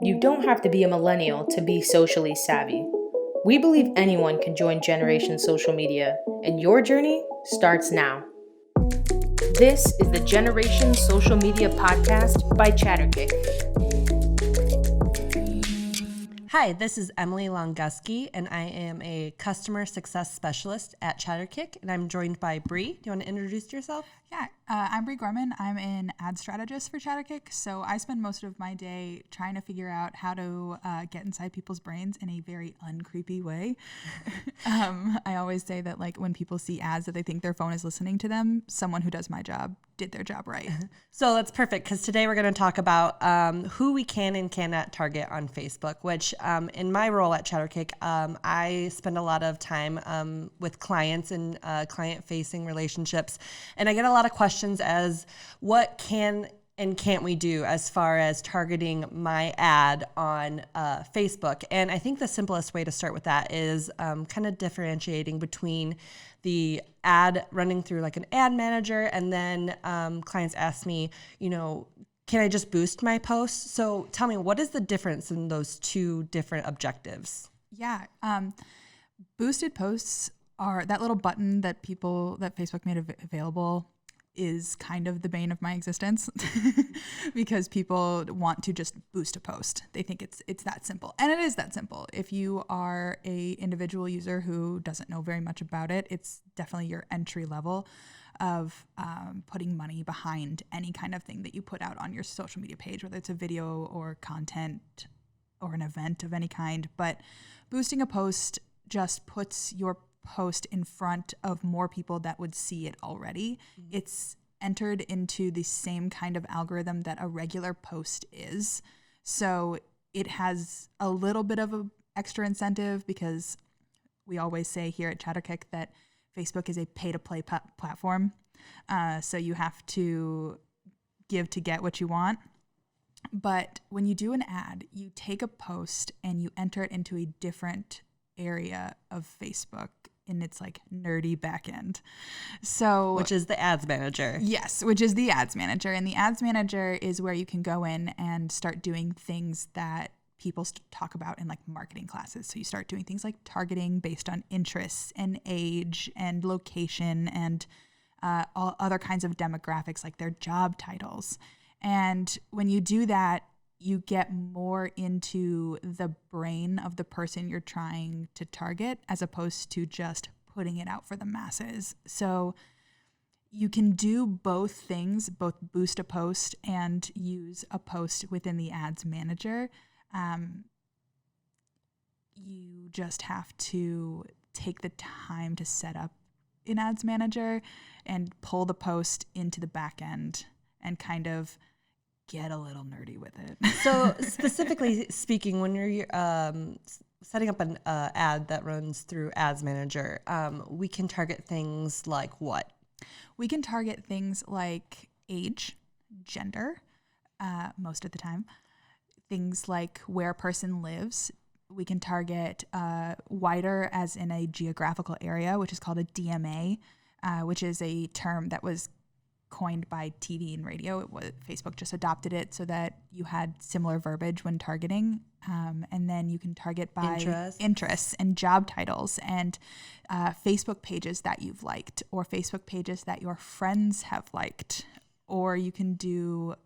You don't have to be a millennial to be socially savvy. We believe anyone can join Generation Social Media, and your journey starts now. This is the Generation Social Media Podcast by Chatterkick. Hi, this is Emily Longuski, and I am a customer success specialist at Chatterkick, and I'm joined by Bree. Do you want to introduce yourself? Yeah, I'm Bree Gorman. I'm an ad strategist for Chatterkick, so I spend most of my day trying to figure out how to get inside people's brains in a very uncreepy way. I always say that like when people see ads that they think their phone is listening to them, someone who does my job did their job right. So that's perfect, because today we're going to talk about who we can and cannot target on Facebook, which in my role at Chatterkick, I spend a lot of time with clients and client-facing relationships, and I get a lot of questions as what can and can't we do as far as targeting my ad on Facebook. And I think the simplest way to start with that is kind of differentiating between the ad running through like an ad manager, and then clients ask me, can I just boost my posts? So tell me, what is the difference in those two different objectives? Yeah, boosted posts are that little button that Facebook made available is kind of the bane of my existence because people want to just boost a post. They think it's that simple. And it is that simple. If you are a individual user who doesn't know very much about it, it's definitely your entry level of putting money behind any kind of thing that you put out on your social media page, whether it's a video or content or an event of any kind. But boosting a post just puts your post in front of more people that would see it already. Mm-hmm. It's entered into the same kind of algorithm that a regular post is. So it has a little bit of an extra incentive because we always say here at Chatterkick that Facebook is a pay-to-play platform. So you have to give to get what you want. But when you do an ad, you take a post and you enter it into a different area of Facebook in its like nerdy backend. Which is the ads manager. Yes, which is the ads manager. And the ads manager is where you can go in and start doing things that people talk about in like marketing classes. So you start doing things like targeting based on interests and age and location and all other kinds of demographics like their job titles. And when you do that, you get more into the brain of the person you're trying to target as opposed to just putting it out for the masses. So you can do both things, both boost a post and use a post within the ads manager. You just have to take the time to set up an ads manager and pull the post into the back end and kind of get a little nerdy with it. So specifically speaking, when you're setting up an ad that runs through Ads Manager, we can target things like what? We can target things like age, gender, most of the time. Things like where a person lives. We can target wider as in a geographical area, which is called a DMA, which is a term that was coined by TV and radio. Facebook just adopted it so that you had similar verbiage when targeting. And then you can target by interests and job titles and Facebook pages that you've liked or Facebook pages that your friends have liked. Or you can do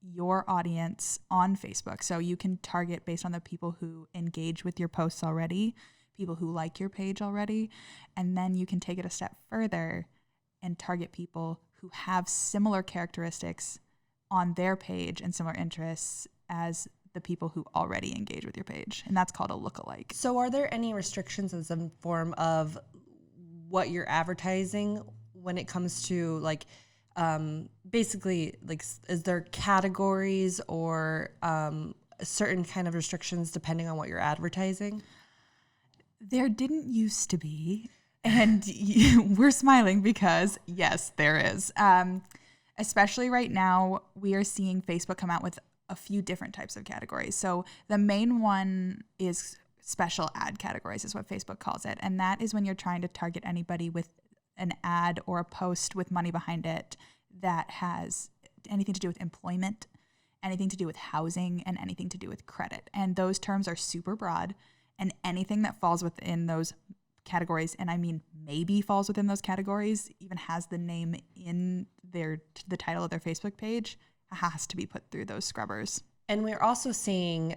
your audience on Facebook. So you can target based on the people who engage with your posts already, people who like your page already. And then you can take it a step further and target people who have similar characteristics on their page and similar interests as the people who already engage with your page. And that's called a lookalike. So are there any restrictions in some form of what you're advertising when it comes to like, basically like, is there categories or certain kind of restrictions depending on what you're advertising? There didn't used to be. And we're smiling because, yes, there is. Especially right now, we are seeing Facebook come out with a few different types of categories. So the main one is special ad categories is what Facebook calls it. And that is when you're trying to target anybody with an ad or a post with money behind it that has anything to do with employment anything to do with housing, and anything to do with credit. And those terms are super broad, and anything that falls within those categories, and I mean maybe falls within those categories, even has the name in the title of their Facebook page, has to be put through those scrubbers. And we're also seeing,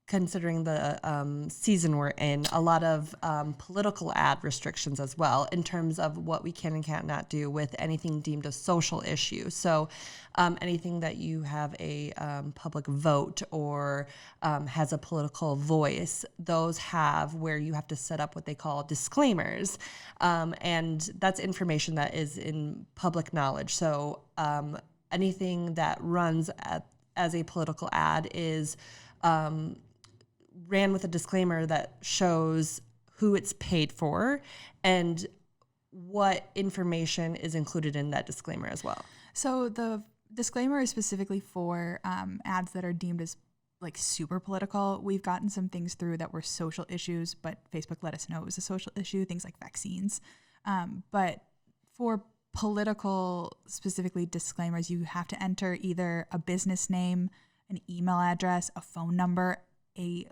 considering the season we're in, a lot of political ad restrictions as well in terms of what we can and cannot do with anything deemed a social issue. So anything that you have a public vote or has a political voice, those have where you have to set up what they call disclaimers. And that's information that is in public knowledge. So anything that runs as a political ad is ran with a disclaimer that shows who it's paid for and what information is included in that disclaimer as well. So the disclaimer is specifically for ads that are deemed as like super political. We've gotten some things through that were social issues, but Facebook let us know it was a social issue, things like vaccines. But for political, specifically disclaimers, you have to enter either a business name, an email address, a phone number, a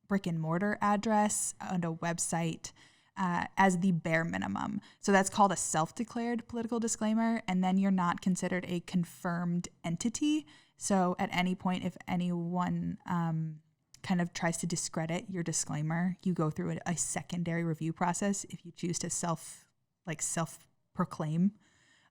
brick and mortar address, and a website as the bare minimum. So that's called a self-declared political disclaimer, and then you're not considered a confirmed entity. So at any point, if anyone kind of tries to discredit your disclaimer, you go through a secondary review process if you choose to self-proclaim.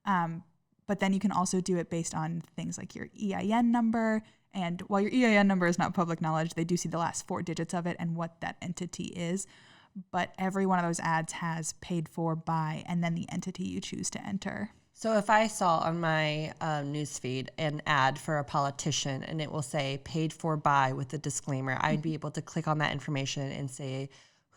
But then you can also do it based on things like your EIN number. And while your EIN number is not public knowledge, they do see the last 4 digits of it and what that entity is. But every one of those ads has paid for by, and then the entity you choose to enter. So if I saw on my newsfeed an ad for a politician and it will say paid for by with the disclaimer, I'd be able to click on that information and say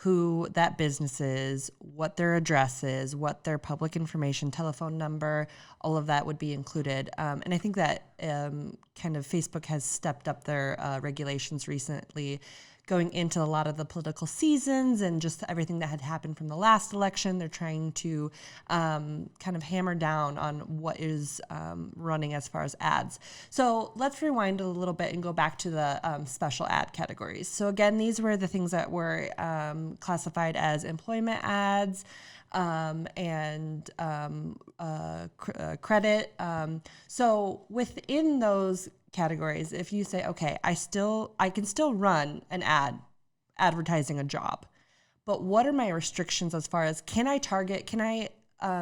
who that business is, what their address is, what their public information, telephone number, all of that would be included. And I think that kind of Facebook has stepped up their regulations recently, going into a lot of the political seasons and just everything that had happened from the last election. They're trying to kind of hammer down on what is running as far as ads. So let's rewind a little bit and go back to the special ad categories. So again, these were the things that were classified as employment ads, and credit. So within those categories, if you say, okay, I can still run an ad advertising a job, but what are my restrictions as far as can I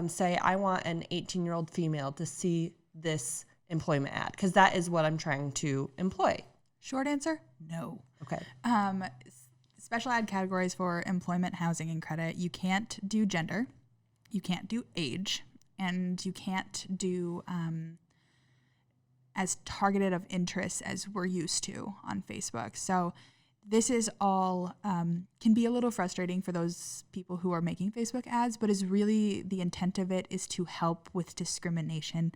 say I want an 18-year-old female to see this employment ad? Because that is what I'm trying to employ. Short answer, no. Okay. Special ad categories for employment, housing, and credit. You can't do gender, you can't do age, and you can't do as targeted of interests as we're used to on Facebook. So this is all can be a little frustrating for those people who are making Facebook ads, but is really the intent of it is to help with discrimination.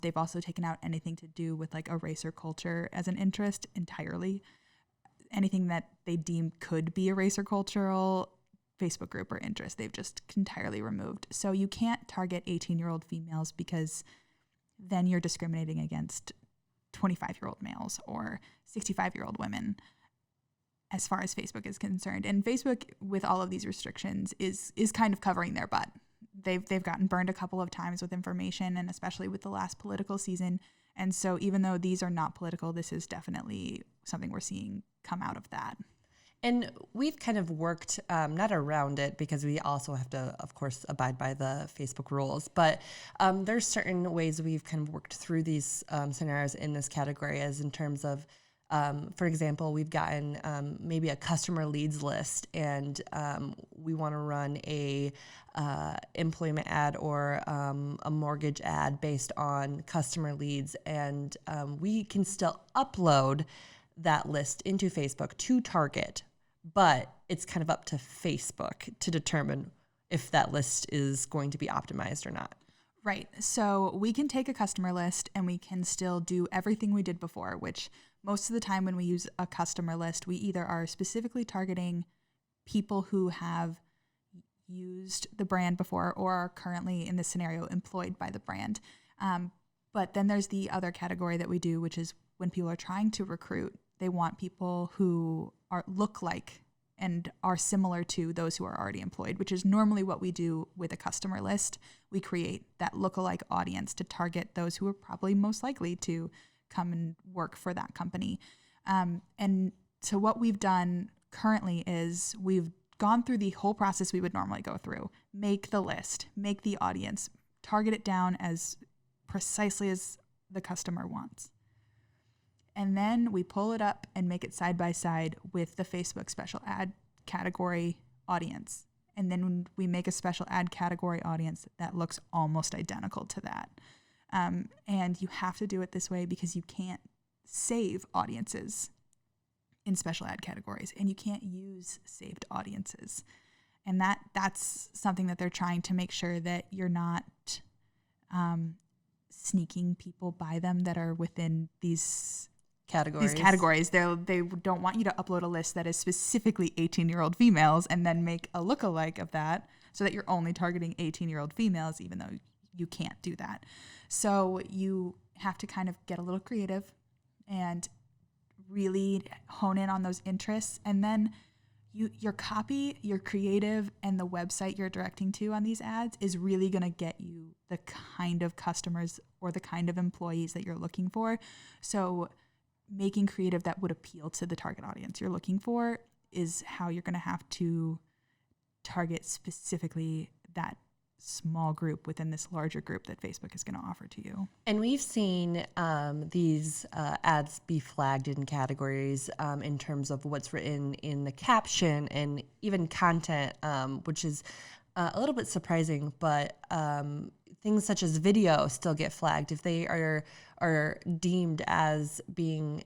They've also taken out anything to do with like a race or culture as an interest entirely. Anything that they deem could be a race or cultural Facebook group or interest, they've just entirely removed. So you can't target 18-year-old females because then you're discriminating against 25-year-old males or 65-year-old women as far as Facebook is concerned. And Facebook, with all of these restrictions, is kind of covering their butt. They've gotten burned a couple of times with information, and especially with the last political season. And so even though these are not political, this is definitely something we're seeing come out of that. And we've kind of worked, not around it, because we also have to, of course, abide by the Facebook rules, but there's certain ways we've kind of worked through these scenarios in this category, as in terms of, for example, we've gotten maybe a customer leads list, and we want to run a employment ad or a mortgage ad based on customer leads, and we can still upload that list into Facebook to target, but it's kind of up to Facebook to determine if that list is going to be optimized or not. Right. So we can take a customer list and we can still do everything we did before, which most of the time when we use a customer list, we either are specifically targeting people who have used the brand before or are currently, in this scenario, employed by the brand. But then there's the other category that we do, which is when people are trying to recruit, they want people who look like and are similar to those who are already employed, which is normally what we do with a customer list. We create that lookalike audience to target those who are probably most likely to come and work for that company. And so what we've done currently is we've gone through the whole process we would normally go through. Make the list, make the audience, target it down as precisely as the customer wants. And then we pull it up and make it side by side with the Facebook special ad category audience. And then we make a special ad category audience that looks almost identical to that. And you have to do it this way because you can't save audiences in special ad categories, and you can't use saved audiences. And that's something that they're trying to make sure that you're not sneaking people by them that are within these categories. They don't want you to upload a list that is specifically 18-year-old females and then make a lookalike of that so that you're only targeting 18-year-old females, even though you can't do that. So you have to kind of get a little creative and really hone in on those interests. And then your copy, your creative, and the website you're directing to on these ads is really going to get you the kind of customers or the kind of employees that you're looking for. So making creative that would appeal to the target audience you're looking for is how you're going to have to target specifically that small group within this larger group that Facebook is going to offer to you. And we've seen these ads be flagged in categories in terms of what's written in the caption and even content, which is a little bit surprising, but things such as video still get flagged if they are deemed as being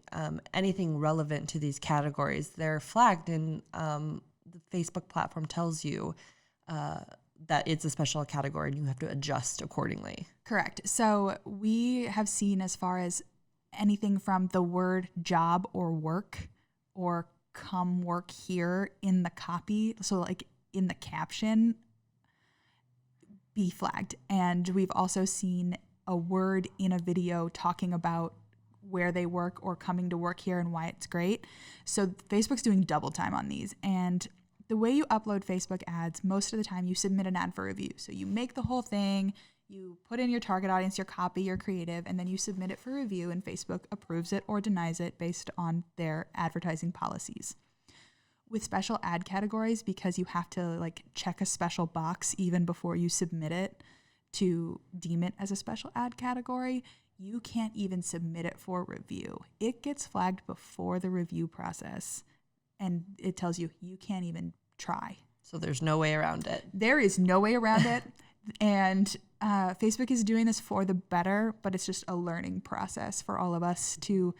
anything relevant to these categories. They're flagged, and the Facebook platform tells you that it's a special category and you have to adjust accordingly. Correct. So we have seen as far as anything from the word job or work or come work here in the copy, so like in the caption, be flagged. And we've also seen a word in a video talking about where they work or coming to work here and why it's great. So Facebook's doing double time on these. And the way you upload Facebook ads, most of the time you submit an ad for review. So you make the whole thing, you put in your target audience, your copy, your creative, and then you submit it for review, and Facebook approves it or denies it based on their advertising policies. With special ad categories, because you have to like check a special box even before you submit it to deem it as a special ad category, you can't even submit it for review. It gets flagged before the review process, and it tells you can't even try. So there's no way around it. There is no way around it. And Facebook is doing this for the better, but it's just a learning process for all of us to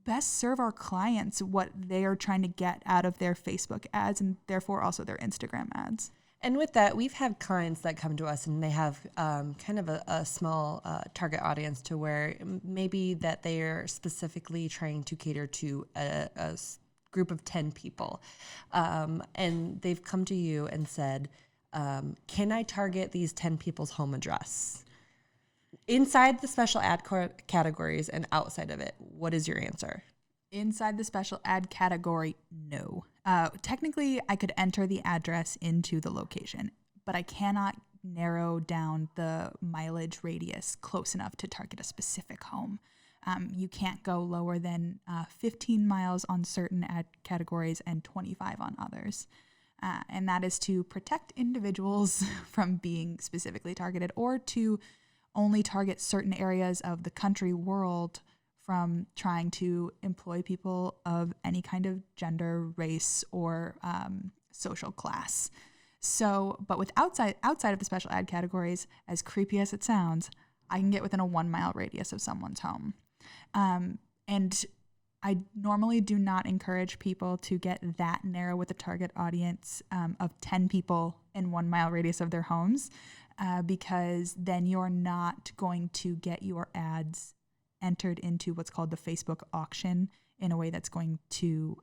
best serve our clients what they are trying to get out of their Facebook ads and therefore also their Instagram ads. And with that, we've had clients that come to us and they have kind of a small target audience to where maybe that they are specifically trying to cater to a group of 10 people. And they've come to you and said, can I target these 10 people's home address? Inside the special ad categories and outside of it, what is your answer? Inside the special ad category, no. Technically, I could enter the address into the location, but I cannot narrow down the mileage radius close enough to target a specific home. You can't go lower than 15 miles on certain ad categories and 25 on others. And that is to protect individuals from being specifically targeted or to only target certain areas of the country, world, from trying to employ people of any kind of gender, race, or social class. So, but with outside of the special ad categories, as creepy as it sounds, I can get within a 1 mile radius of someone's home. And I normally do not encourage people to get that narrow with a target audience of 10 people in 1 mile radius of their homes, because then you're not going to get your ads entered into what's called the Facebook auction in a way that's going to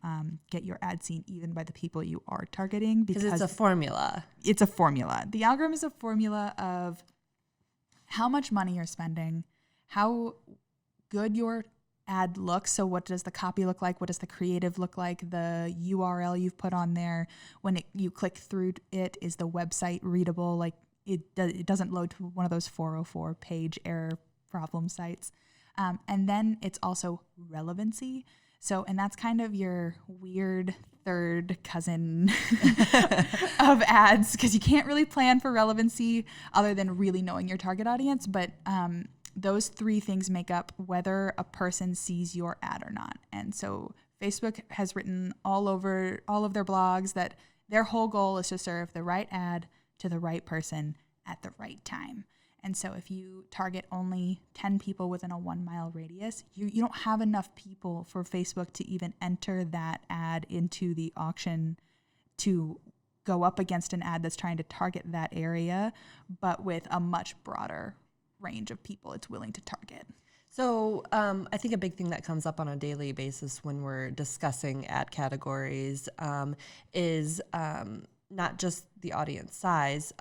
get your ad seen even by the people you are targeting. Because it's a formula. It's a formula. The algorithm is a formula of how much money you're spending, how good your ad looks. So what does the copy look like? What does the creative look like? The URL you've put on there, when you click through it, is the website readable? Like it doesn't load to one of those 404 page error problem sites. And then it's also relevancy. So, and that's kind of your weird third cousin of ads, because you can't really plan for relevancy other than really knowing your target audience. But those three things make up whether a person sees your ad or not. And so Facebook has written all over all of their blogs that their whole goal is to serve the right ad to the right person at the right time. And so if you target only 10 people within a 1 mile radius, you don't have enough people for Facebook to even enter that ad into the auction to go up against an ad that's trying to target that area, but with a much broader range of people it's willing to target. So I think a big thing that comes up on a daily basis when we're discussing ad categories is not just the audience size,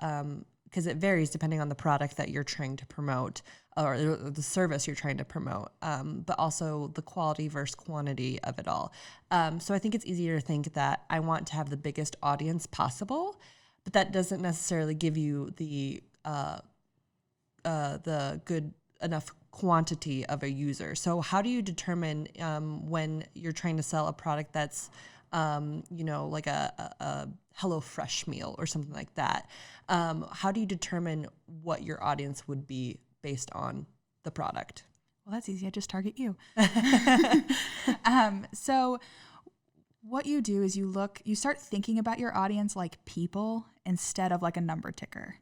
because it varies depending on the product that you're trying to promote or the service you're trying to promote, but also the quality versus quantity of it all. So I think it's easier to think that I want to have the biggest audience possible, but that doesn't necessarily give you the good enough quantity of a user. So how do you determine when you're trying to sell a product that's, like a HelloFresh meal or something like that? How do you determine what your audience would be based on the product? Well, that's easy. I just target you. So what you do is you start thinking about your audience like people instead of like a number ticker.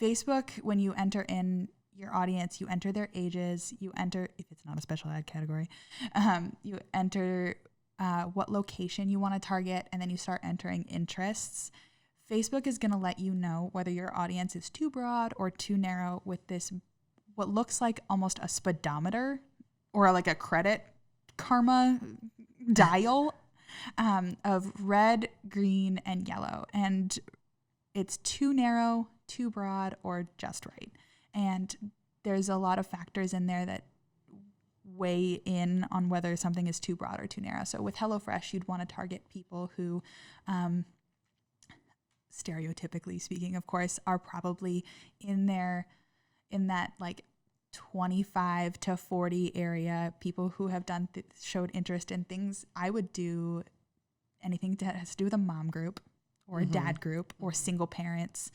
Facebook, when you enter in your audience, you enter their ages, you enter, if it's not a special ad category, you enter what location you want to target, and then you start entering interests. Facebook is going to let you know whether your audience is too broad or too narrow with this, what looks like almost a speedometer or like a credit karma dial of red, green, and yellow. And it's too narrow, too broad, or just right. And there's a lot of factors in there that weigh in on whether something is too broad or too narrow. So with HelloFresh, you'd want to target people who, stereotypically speaking, of course, are probably in that like 25 to 40 area, people who have showed interest in things. I would do anything that has to do with a mom group or a dad group or single parents,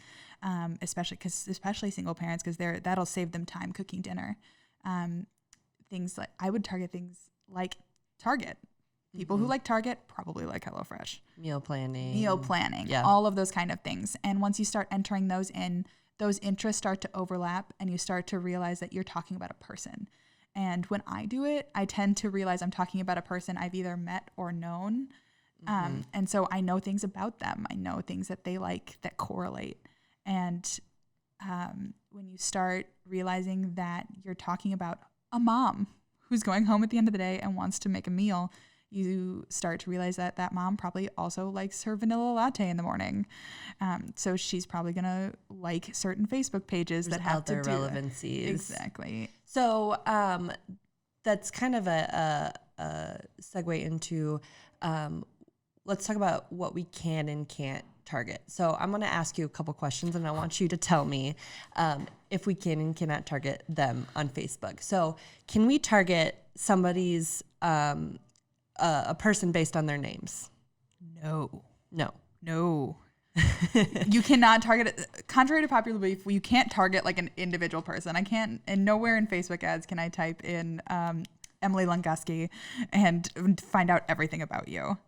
especially single parents, because that'll save them time cooking dinner. Things like I would target things like Target. People who like Target probably like HelloFresh. Meal planning, yeah. All of those kind of things. And once you start entering those in, those interests start to overlap, and you start to realize that you're talking about a person. And when I do it, I tend to realize I'm talking about a person I've either met or known. And so I know things about them. I know things that they like that correlate. And when you start realizing that you're talking about a mom who's going home at the end of the day and wants to make a meal, you start to realize that that mom probably also likes her vanilla latte in the morning. So she's probably going to like certain Facebook pages that have to do relevancies. Exactly. So that's kind of a segue into let's talk about what we can and can't target. So I'm going to ask you a couple questions, and I want you to tell me if we can and cannot target them on Facebook. So can we target somebody's a person based on their names? No. You cannot target it. Contrary to popular belief, you can't target like an individual person. I can't, and nowhere in Facebook ads can I type in Emily Lungoski and find out everything about you.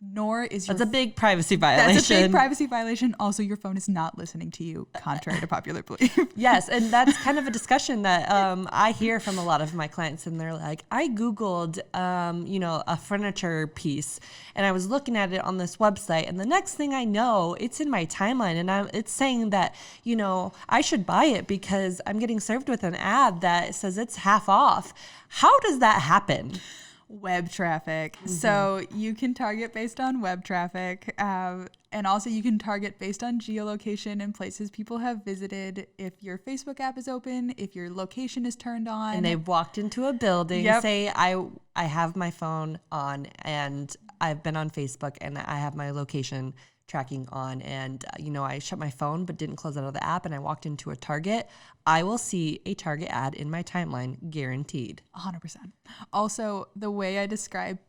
Nor is that's a big privacy violation. That's a big privacy violation. Also, your phone is not listening to you, contrary to popular belief. Yes, and that's kind of a discussion that I hear from a lot of my clients, and they're like, I Googled, a furniture piece, and I was looking at it on this website, and the next thing I know, it's in my timeline, and it's saying that, I should buy it because I'm getting served with an ad that says it's half off. How does that happen? Web traffic. So you can target based on web traffic. And also you can target based on geolocation and places people have visited. If your Facebook app is open, if your location is turned on. And they've walked into a building, Yep. say I have my phone on and I've been on Facebook and I have my location tracking on, and I shut my phone but didn't close out of the app, and I walked into a Target, I will see a Target ad in my timeline, guaranteed. 100%. Also, the way I describe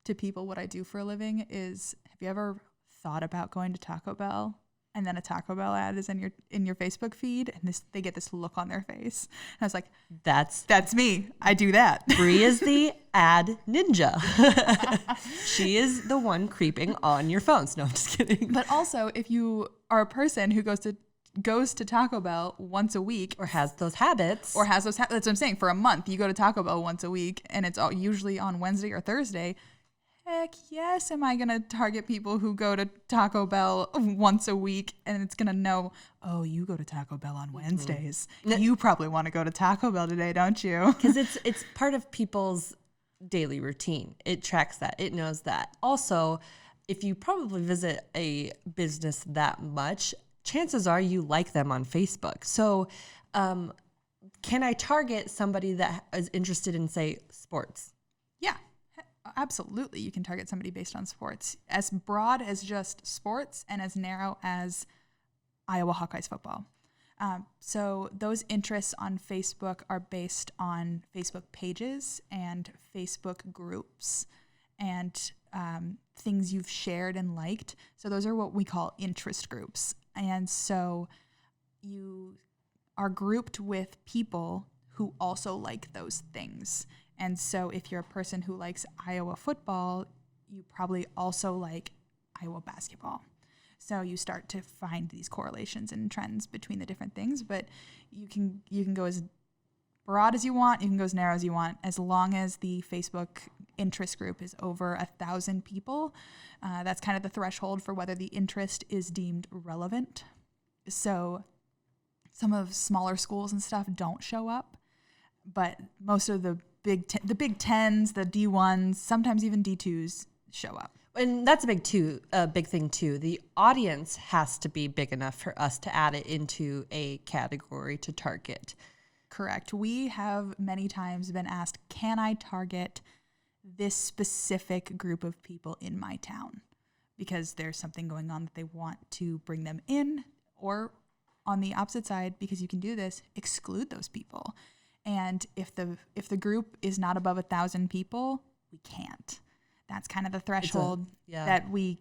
to people what I do for a living is, have you ever thought about going to Taco Bell and then a Taco Bell ad is in your Facebook feed and they get this look on their face? And I was like, that's me. I do that. Bree is the ad ninja. She is the one creeping on your phones. No, I'm just kidding. But also, if you are a person who goes to Taco Bell once a week, Or has those habits. that's what I'm saying. For a month, you go to Taco Bell once a week, and it's usually on Wednesday or Thursday. Heck yes, am I going to target people who go to Taco Bell once a week, and it's going to know, oh, you go to Taco Bell on Wednesdays. You probably want to go to Taco Bell today, don't you? Because it's part of people's daily routine. It tracks that. It knows that. Also, if you probably visit a business that much, chances are you like them on Facebook. So can I target somebody that is interested in, say, sports? Yeah, absolutely. You can target somebody based on sports. As broad as just sports and as narrow as Iowa Hawkeyes football. So those interests on Facebook are based on Facebook pages and Facebook groups and things you've shared and liked. So those are what we call interest groups. And so you are grouped with people who also like those things. And so if you're a person who likes Iowa football, you probably also like Iowa basketball. So you start to find these correlations and trends between the different things, but you can go as broad as you want, you can go as narrow as you want, as long as the Facebook interest group is over 1,000 people. That's kind of the threshold for whether the interest is deemed relevant. So some of smaller schools and stuff don't show up, but most of the Big Tens, the D1s, sometimes even D2s show up. And that's a big thing too. The audience has to be big enough for us to add it into a category to target. Correct. We have many times been asked, can I target this specific group of people in my town? Because there's something going on that they want to bring them in, or on the opposite side, because you can do this, exclude those people. And if the group is not above 1,000 people, we can't. That's kind of the threshold that we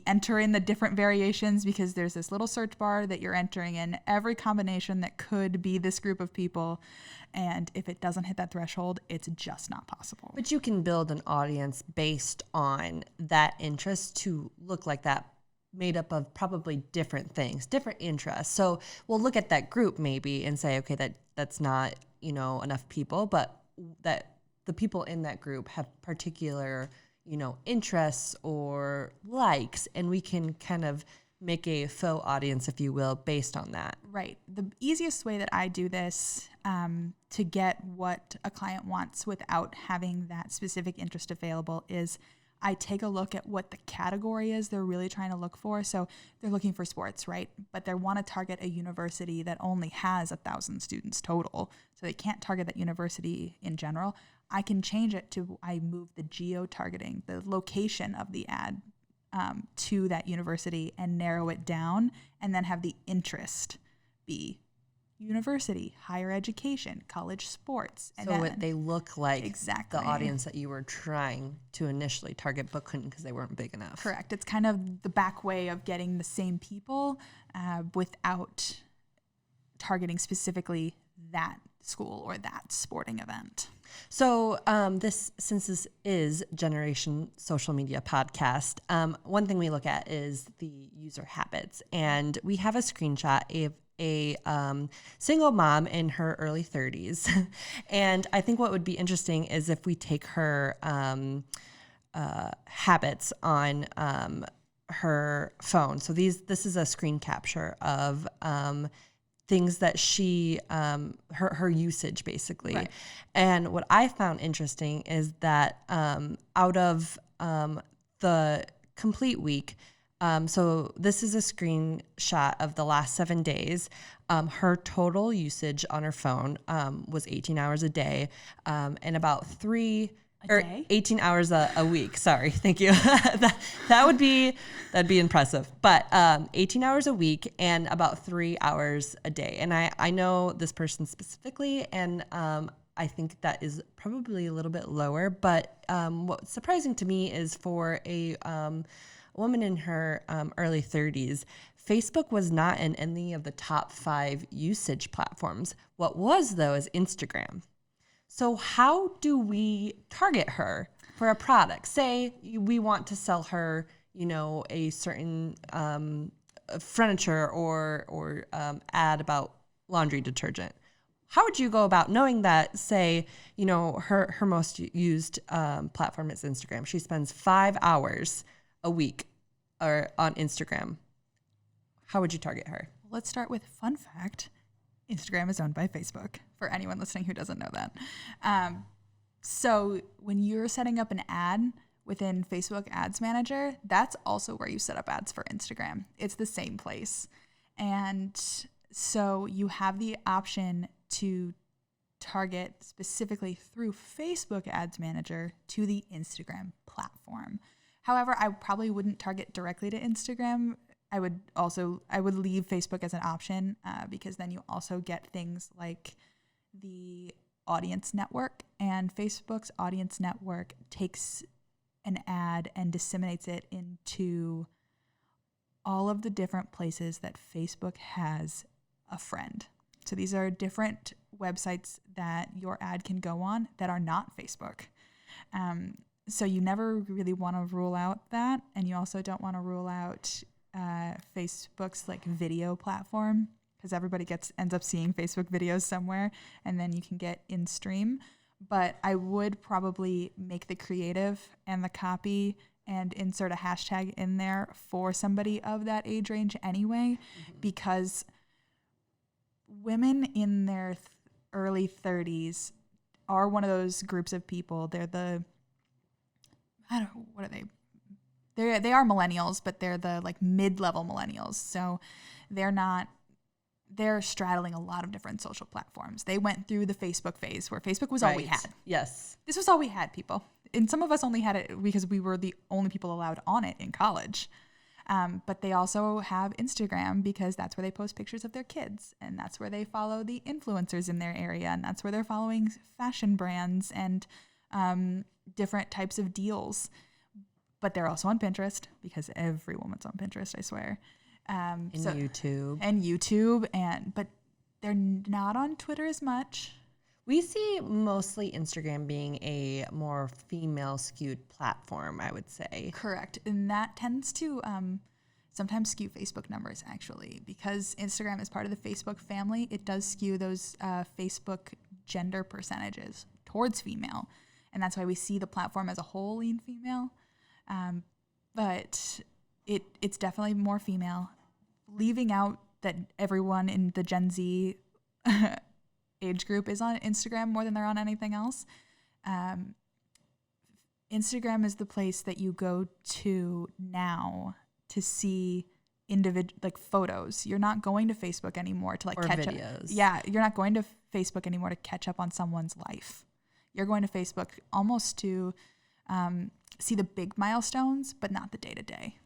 enter in the different variations, because there's this little search bar that you're entering in every combination that could be this group of people. And if it doesn't hit that threshold, it's just not possible. But you can build an audience based on that interest to look like that, made up of probably different things, different interests. So we'll look at that group maybe and say, okay, that's not, enough people, but that the people in that group have particular, interests or likes, and we can kind of make a faux audience, if you will, based on that. Right. The easiest way that I do this to get what a client wants without having that specific interest available is I take a look at what the category is they're really trying to look for. So they're looking for sports, right? But they want to target a university that only has 1,000 students total. So they can't target that university in general. I can change it to, I move the geo-targeting, the location of the ad to that university, and narrow it down, and then have the interest be university, higher education, college sports. And so they look like exactly the audience that you were trying to initially target but couldn't because they weren't big enough. Correct. It's kind of the back way of getting the same people without targeting specifically that school or that sporting event. So since this is Generation Social Media Podcast, one thing we look at is the user habits. And we have a screenshot of a single mom in her early 30s. And I think what would be interesting is if we take her habits on her phone. So this is a screen capture of things that she, her usage basically. Right. And what I found interesting is that out of the complete week, so this is a screenshot of the last 7 days. Her total usage on her phone was 18 hours a day, and about 18 hours a week. Sorry, thank you. that'd be impressive. But 18 hours a week and about 3 hours a day. And I know this person specifically, and I think that is probably a little bit lower. But what's surprising to me is for a woman in her early 30s, Facebook was not in any of the top 5 usage platforms. What was, though, is Instagram. So how do we target her for a product? Say we want to sell her, a certain furniture or ad about laundry detergent. How would you go about knowing that, say, her most used platform is Instagram? She spends 5 hours a week on Instagram. How would you target her? Let's start with fun fact. Instagram is owned by Facebook, for anyone listening who doesn't know that. So when you're setting up an ad within Facebook Ads Manager, that's also where you set up ads for Instagram. It's the same place. And so you have the option to target specifically through Facebook Ads Manager to the Instagram platform. However, I probably wouldn't target directly to Instagram. I would leave Facebook as an option because then you also get things like the audience network, and Facebook's audience network takes an ad and disseminates it into all of the different places that Facebook has a friend. So these are different websites that your ad can go on that are not Facebook. So you never really want to rule out that, and you also don't want to rule out Facebook's video platform, because everybody ends up seeing Facebook videos somewhere, and then you can get in stream. But I would probably make the creative and the copy and insert a hashtag in there for somebody of that age range anyway, because women in their early 30s are one of those groups of people. They're what are they? They are millennials, but they're the mid-level millennials. So they're straddling a lot of different social platforms. They went through the Facebook phase where Facebook was all we had. Yes. This was all we had, people. And some of us only had it because we were the only people allowed on it in college. But they also have Instagram because that's where they post pictures of their kids, and that's where they follow the influencers in their area, and that's where they're following fashion brands and different types of deals. But they're also on Pinterest because every woman's on Pinterest, I swear. YouTube, but they're not on Twitter as much. We see mostly Instagram being a more female skewed platform, I would say. Correct. And that tends to sometimes skew Facebook numbers, actually, because Instagram is part of the Facebook family. It does skew those Facebook gender percentages towards female. And that's why we see the platform as a whole lean female. But it's definitely more female, leaving out that everyone in the Gen Z age group is on Instagram more than they're on anything else. Instagram is the place that you go to now to see photos. You're not going to Facebook anymore to catch videos. up. Yeah, you're not going to Facebook anymore to catch up on someone's life. You're going to Facebook almost to see the big milestones, but not the day-to-day.